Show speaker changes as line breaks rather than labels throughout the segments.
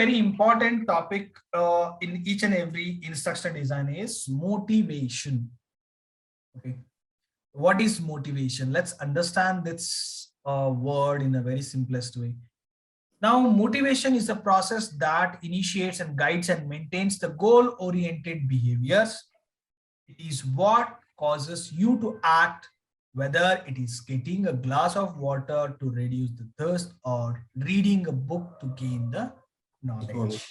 very important topic in each and every instructional design is motivation. Okay, what is motivation? Let's understand this word in a very simplest way. Now, motivation is a process that initiates and guides and maintains the goal-oriented behaviors. It is what causes you to act, whether it is getting a glass of water to reduce the thirst or reading a book to gain the knowledge.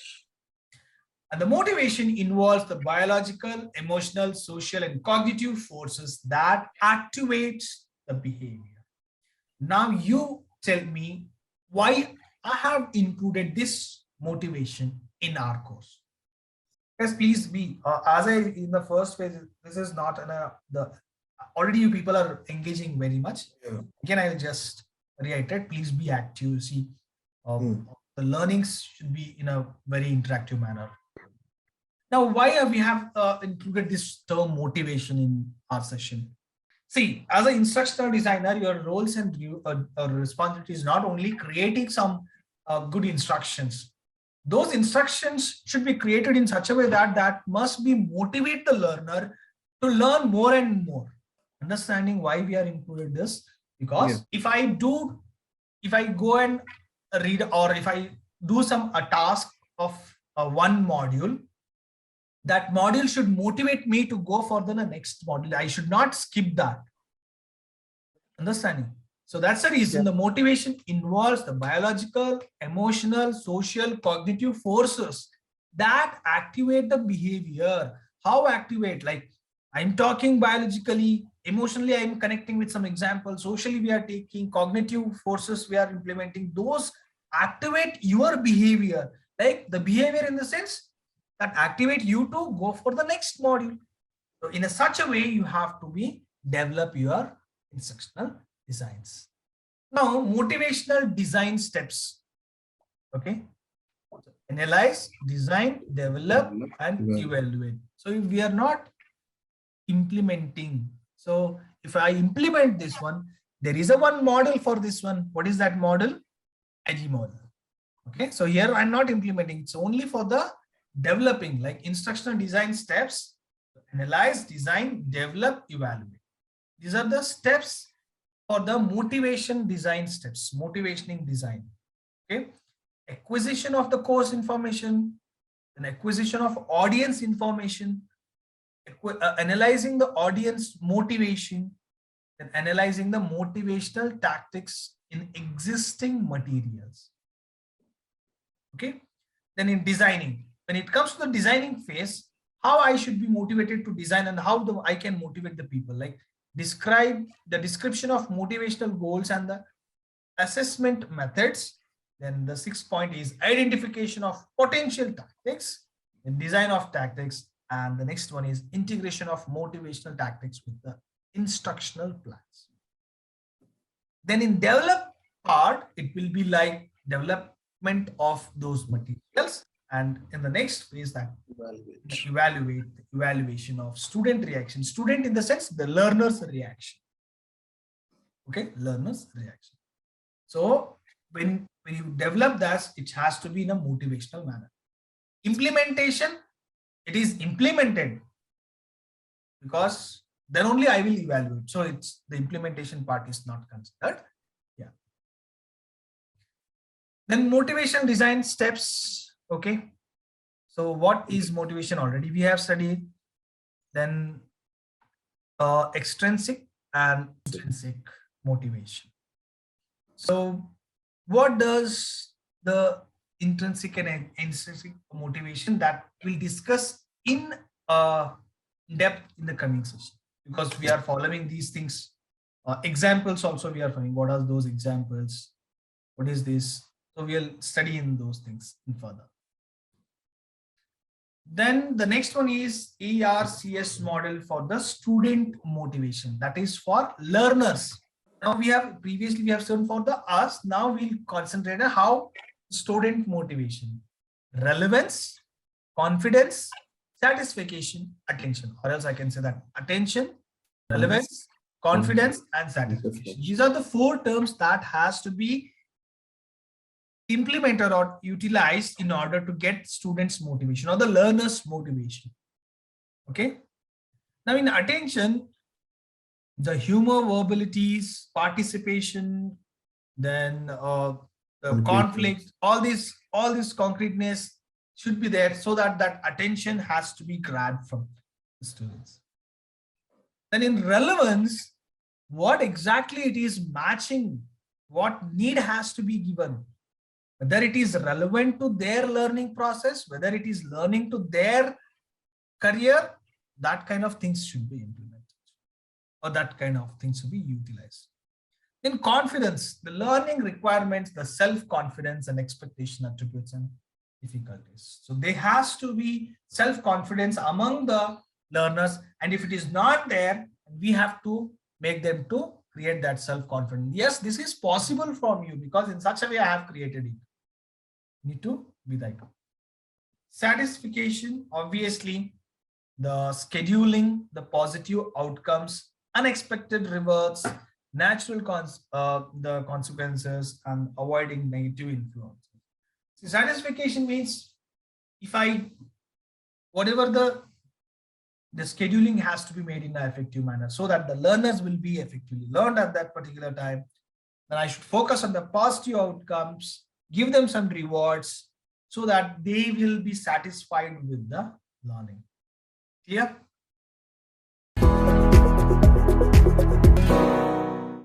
And the motivation involves the biological, emotional, social, and cognitive forces that activate the behavior. Now you tell me why I have included this motivation in our course. Yes, please be, as I in the first phase, this is not already you people are engaging very much. Yeah. Again, I'll just reiterate, please be active. See, the learnings should be in a very interactive manner. Now, why we have included this term motivation in our session? See, as an instructional designer, your roles and responsibility is not only creating some good instructions. Those instructions should be created in such a way that must be motivate the learner to learn more and more. Understanding why we are included this, because if I go and read, or if I do a task of one module, that module should motivate me to go for the next module. I should not skip that. Understanding? So that's the reason the motivation involves the biological, emotional, social, cognitive forces that activate the behavior. How activate? Like I'm talking biologically, emotionally, I'm connecting with some examples. Socially, we are taking cognitive forces, we are implementing. Those activate your behavior, like the behavior in the sense that activate you to go for the next module. So in such a way, you have to develop your instructional designs. Now, motivational design steps. Okay. So analyze, design, develop, and evaluate. So if we are not implementing, so if I implement this one, there is one model for this one. What is that model? IG model. Okay. So here I'm not implementing. It's only for the developing, like instructional design steps: analyze, design, develop, evaluate. These are the steps for the motivation design steps, motivating design. Okay. Acquisition of the course information, and acquisition of audience information, analyzing the audience motivation, and analyzing the motivational tactics in existing materials. Okay. Then in designing, when it comes to the designing phase, how I should be motivated to design and how I can motivate the people, like describe the description of motivational goals and the assessment methods. Then the 6th point is identification of potential tactics and design of tactics. And the next one is integration of motivational tactics with the instructional plans. Then in develop part, it will be like development of those materials. And in the next phase, that evaluation of student reaction. Student in the sense the learner's reaction. Okay, learner's reaction. So when you develop that, it has to be in a motivational manner. Implementation, it is implemented because then only I will evaluate. So it's the implementation part is not considered. Yeah. Then motivation design steps. Okay. So what is motivation? Already we have studied. Then extrinsic and intrinsic motivation. So what does the intrinsic and extrinsic motivation, that we'll discuss in depth in the coming session, because we are following these things. Examples also we are following. What are those examples? What is this? So we'll study in those things in further. Then the next one is ERCS model for the student motivation. That is for learners. Now we have previously shown for the us. Now we'll concentrate on how student motivation, relevance, confidence, satisfaction, attention, or else I can say that attention, relevance, confidence, and satisfaction. These are the 4 terms that has to be implemented or utilized in order to get students' motivation or the learners' motivation. Okay. Now in attention, the humor, verbalities, participation, then the conflict, all this concreteness should be there so that that attention has to be grabbed from the students. Then in relevance, what exactly it is matching, what need has to be given, whether it is relevant to their learning process, whether it is learning to their career, that kind of things should be implemented or that kind of things should be utilized. In confidence, the learning requirements, the self-confidence and expectation attributes and difficulties. So there has to be self-confidence among the learners, and if it is not there, we have to make them to create that self-confidence. Yes, this is possible from you because in such a way I have created it. You need to be that. Satisfaction, obviously, the scheduling, the positive outcomes, unexpected rewards, natural the consequences, and avoiding negative influences. So satisfaction means if whatever the scheduling has to be made in an effective manner so that the learners will be effectively learned at that particular time. Then I should focus on the positive outcomes, give them some rewards so that they will be satisfied with the learning. Clear?